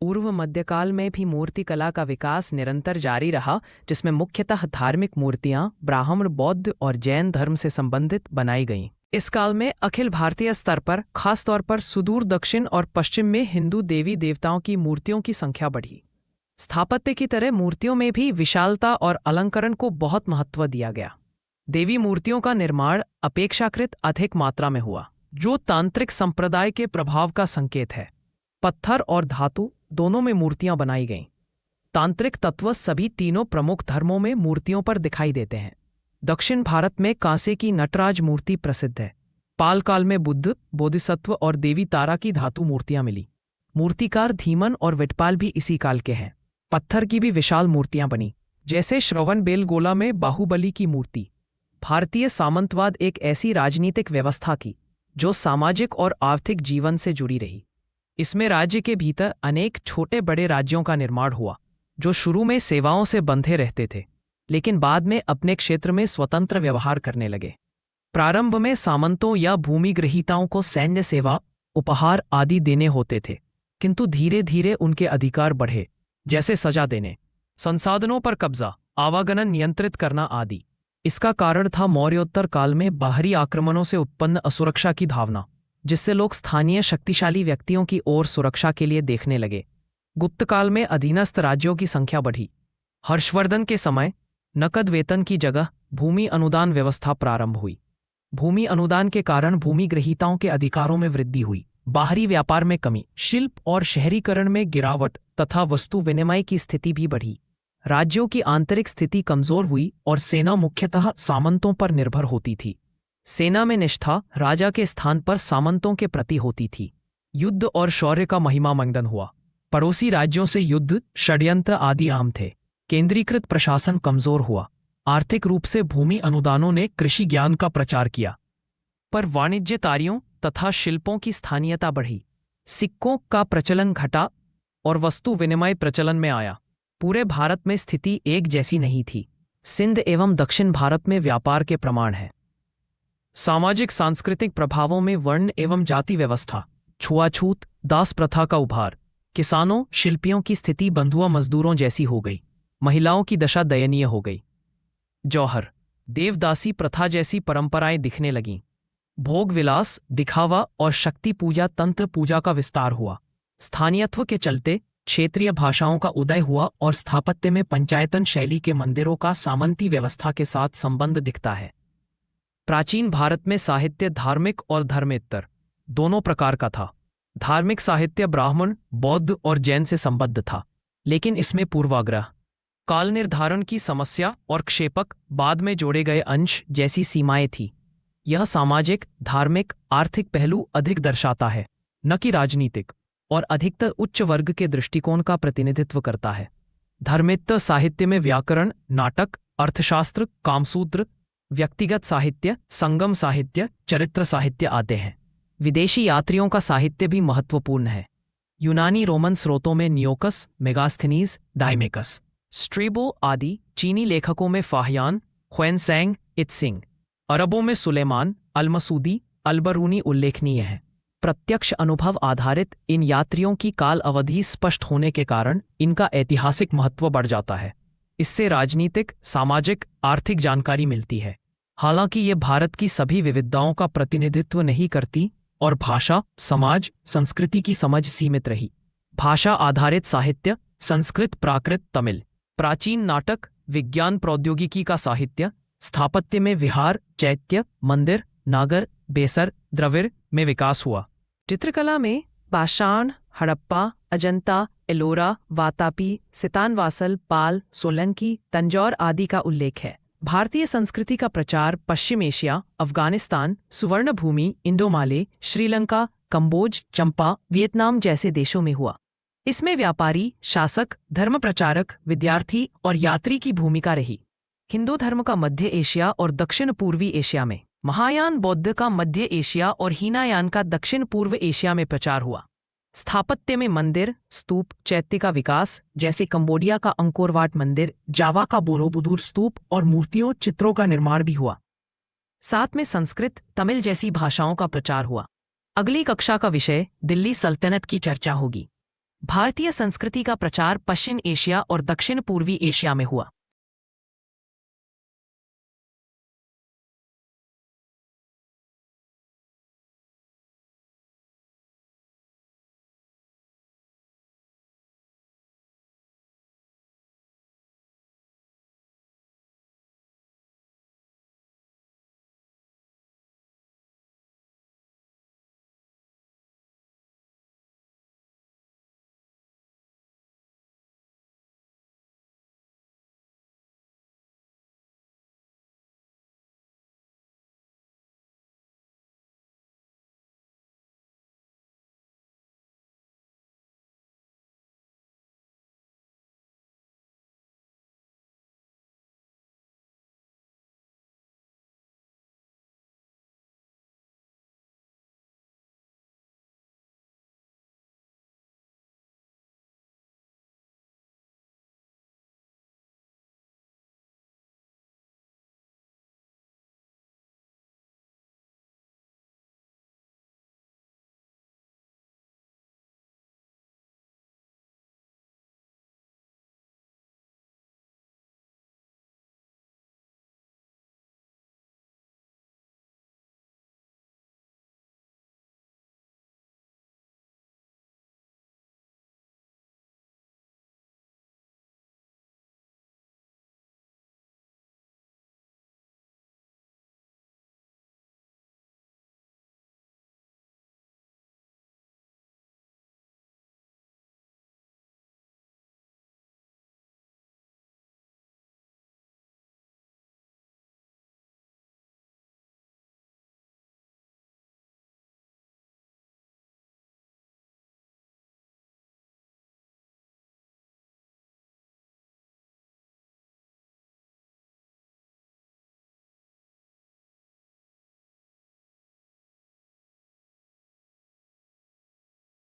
पूर्व मध्यकाल में भी मूर्तिकला का विकास निरंतर जारी रहा, जिसमें मुख्यतः धार्मिक मूर्तियां ब्राह्मण, बौद्ध और जैन धर्म से संबंधित बनाई गईं। इस काल में अखिल भारतीय स्तर पर, खासतौर पर सुदूर दक्षिण और पश्चिम में हिंदू देवी देवताओं की मूर्तियों की संख्या बढ़ी। स्थापत्य की तरह मूर्तियों में भी विशालता और अलंकरण को बहुत महत्व दिया गया। देवी मूर्तियों का निर्माण अपेक्षाकृत अधिक मात्रा में हुआ, जो तांत्रिक संप्रदाय के प्रभाव का संकेत है। पत्थर और धातु दोनों में मूर्तियां बनाई गईं। तांत्रिक तत्व सभी तीनों प्रमुख धर्मों में मूर्तियों पर दिखाई देते हैं। दक्षिण भारत में कांसे की नटराज मूर्ति प्रसिद्ध है। पाल काल में बुद्ध, बोधिसत्व और देवी तारा की धातु मूर्तियां मिली। मूर्तिकार धीमन और विटपाल भी इसी काल के हैं। पत्थर की भी विशाल मूर्तियां बनी, जैसे श्रवणबेलगोला में बाहुबली की मूर्ति। भारतीय सामंतवाद एक ऐसी राजनीतिक व्यवस्था की जो सामाजिक और आर्थिक जीवन से जुड़ी रही। इसमें राज्य के भीतर अनेक छोटे बड़े राज्यों का निर्माण हुआ, जो शुरू में सेवाओं से बंधे रहते थे, लेकिन बाद में अपने क्षेत्र में स्वतंत्र व्यवहार करने लगे। प्रारंभ में सामंतों या भूमिग्रहीताओं को सैन्य सेवा, उपहार आदि देने होते थे, किंतु धीरे धीरे उनके अधिकार बढ़े, जैसे सजा देने, संसाधनों पर कब्जा, आवागमन नियंत्रित करना आदि। इसका कारण था मौर्योत्तर काल में बाहरी आक्रमणों से उत्पन्न असुरक्षा की भावना, जिससे लोग स्थानीय शक्तिशाली व्यक्तियों की ओर सुरक्षा के लिए देखने लगे। गुप्त काल में अधीनस्थ राज्यों की संख्या बढ़ी। हर्षवर्धन के समय नकद वेतन की जगह भूमि अनुदान व्यवस्था प्रारंभ हुई। भूमि अनुदान के कारण भूमिग्रहीताओं के अधिकारों में वृद्धि हुई, बाहरी व्यापार में कमी, शिल्प और शहरीकरण में गिरावट तथा वस्तु विनिमय की स्थिति भी बढ़ी। राज्यों की आंतरिक स्थिति कमजोर हुई और सेना मुख्यतः सामंतों पर निर्भर होती थी। सेना में निष्ठा राजा के स्थान पर सामंतों के प्रति होती थी। युद्ध और शौर्य का महिमा मंडन हुआ। पड़ोसी राज्यों से युद्ध, षड्यंत्र आदि आम थे। केंद्रीकृत प्रशासन कमजोर हुआ। आर्थिक रूप से भूमि अनुदानों ने कृषि ज्ञान का प्रचार किया, पर वाणिज्यकारियों तथा शिल्पों की स्थानीयता बढ़ी। सिक्कों का प्रचलन घटा और वस्तु विनिमय प्रचलन में आया। पूरे भारत में स्थिति एक जैसी नहीं थी। सिंध एवं दक्षिण भारत में व्यापार के प्रमाण हैं। सामाजिक सांस्कृतिक प्रभावों में वर्ण एवं जाति व्यवस्था, छुआछूत, दास प्रथा का उभार, किसानों, शिल्पियों की स्थिति बंधुआ मजदूरों जैसी हो गई। महिलाओं की दशा दयनीय हो गई। जौहर, देवदासी प्रथा जैसी परंपराएं दिखने लगीं। भोग विलास, दिखावा और शक्ति पूजा, तंत्र पूजा का विस्तार हुआ। स्थानीयत्व के चलते क्षेत्रीय भाषाओं का उदय हुआ और स्थापत्य में पंचायतन शैली के मंदिरों का सामंती व्यवस्था के साथ संबंध दिखता है। प्राचीन भारत में साहित्य धार्मिक और धर्मेतर दोनों प्रकार का था। धार्मिक साहित्य ब्राह्मण, बौद्ध और जैन से संबद्ध था, लेकिन इसमें पूर्वाग्रह, काल निर्धारण की समस्या और क्षेपक, बाद में जोड़े गए अंश जैसी सीमाएं थी। यह सामाजिक, धार्मिक, आर्थिक पहलू अधिक दर्शाता है, न कि राजनीतिक, और अधिकतर उच्च वर्ग के दृष्टिकोण का प्रतिनिधित्व करता है। धर्मेतर साहित्य में व्याकरण, नाटक, अर्थशास्त्र, कामसूत्र, व्यक्तिगत साहित्य, संगम साहित्य, चरित्र साहित्य आते हैं। विदेशी यात्रियों का साहित्य भी महत्वपूर्ण है। यूनानी रोमन स्रोतों में नियोकस, मेगास्थनीज, डाइमेकस, स्ट्रेबो आदि। चीनी लेखकों में फाहियान, ह्वेनसैंग, इत्सिंग। अरबों में सुलेमान, अलमसूदी, अलबरूनी उल्लेखनीय हैं। प्रत्यक्ष अनुभव आधारित इन यात्रियों की काल अवधि स्पष्ट होने के कारण इनका ऐतिहासिक महत्व बढ़ जाता है। इससे राजनीतिक, सामाजिक, आर्थिक जानकारी मिलती है। हालांकि ये भारत की सभी विविधताओं का प्रतिनिधित्व नहीं करती और भाषा, समाज, संस्कृति की समझ सीमित रही। भाषा आधारित साहित्य, संस्कृत, प्राकृत, तमिल। प्राचीन नाटक, विज्ञान प्रौद्योगिकी का साहित्य, स्थापत्य में विहार, चैत्य, मंदिर, नागर, बेसर, द्रविड़ में विकास हुआ। चित्रकला में पाषाण, हड़प्पा, अजंता, एलोरा, वातापी, सितानवासल, पाल, सोलंकी, तंजौर आदि का उल्लेख है। भारतीय संस्कृति का प्रचार पश्चिम एशिया, अफगानिस्तान, सुवर्णभूमि, इंडोमाले, श्रीलंका, कंबोज, चंपा, वियतनाम जैसे देशों में हुआ। इसमें व्यापारी, शासक, धर्म प्रचारक, विद्यार्थी और यात्री की भूमिका रही। हिंदू धर्म का मध्य एशिया और दक्षिण पूर्वी एशिया में, महायान बौद्ध का मध्य एशिया और हीनायान का दक्षिण पूर्व एशिया में प्रचार हुआ। स्थापत्य में मंदिर, स्तूप, चैत्य का विकास, जैसे कंबोडिया का अंकोरवाट मंदिर, जावा का बोरोबुदुर स्तूप और मूर्तियों, चित्रों का निर्माण भी हुआ। साथ में संस्कृत, तमिल जैसी भाषाओं का प्रचार हुआ। अगली कक्षा का विषय दिल्ली सल्तनत की चर्चा होगी। भारतीय संस्कृति का प्रचार पश्चिम एशिया और दक्षिण पूर्वी एशिया में हुआ।